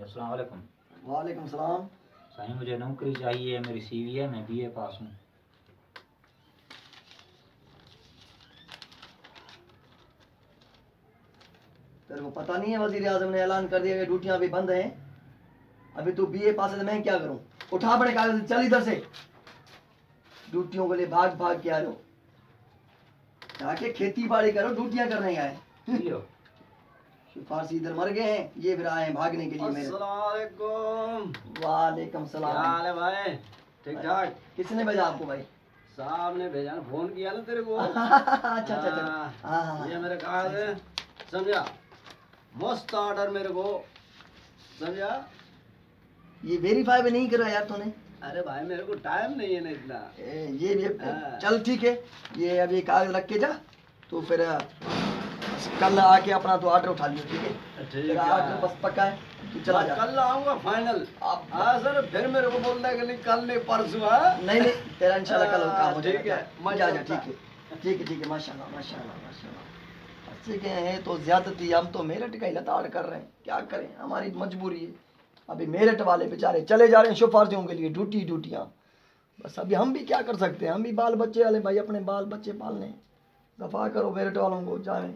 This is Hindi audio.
अस्सलाम वालेकुम। वालेकुम सलाम। साईं मुझे नौकरी चाहिए, मेरी सीवी है, मैं बीए पास हूँ। तेरे को पता नहीं है वजीर आजम ने ऐलान कर दिया कि ड्यूटियां अभी बंद हैं। अभी तू बीए पास है तो मैं क्या करूं? उठा बड़े कागज, चल इधर से। ड्यूटियों के लिए भाग भाग के आ रहे हो, जाके खेती बाड़ी करो, ड्यूटियां करने आए। लियो। फारसी इधर मर गए हैं, ये फिर आए हैं भागने के लिए मेरे। अस्सलाम वालेकुम। वालेकुम क्या सलाम। हाल है भाई? ठीक ठाक? किसने भेजा आपको भाई? साहब ने भेजा ना, फोन किया ना तेरे को। अच्छा अच्छा अच्छा। हाँ, ये मेरे कागज है, समझा? मस्त ऑर्डर मेरे को, समझा? ये वेरीफाई भी नहीं करा यार तूने? अरे भाई मेरे को टाइम नहीं है ना इतना। ये हाँ। चल ठीक है, ये अभी कागज रख के जा, तो फिर कल आके अपना तो ऑर्डर उठा लियो, ठीक है? ठीक तेरा है। ऑर्डर बस पक्का है, तू चला जा। कल आऊंगा फाइनल। आप हाँ सर, फिर मेरे को बोलना है कि नहीं कल नहीं परसों। हाँ नहीं नहीं, तेरा इंशाल्लाह कल काम हो ठीक जाएगा। है, जा जा, ठीक है ठीक है ठीक है, माशाल्लाह माशाल्लाह माशाल्लाह। अच्छे के हैं तो ज्यादती, हम तो मेरठ का ही लताड़ कर रहे हैं, क्या करें, हमारी मजबूरी है। अभी मेरठ वाले बेचारे चले जा रहे हैं सिफारशियों के लिए, ड्यूटियाँ। बस अभी हम भी क्या कर सकते हैं, हम भी बाल बच्चे वाले भाई, अपने बाल बच्चे पालने। दफा करो मेरठ वालों को, जाए।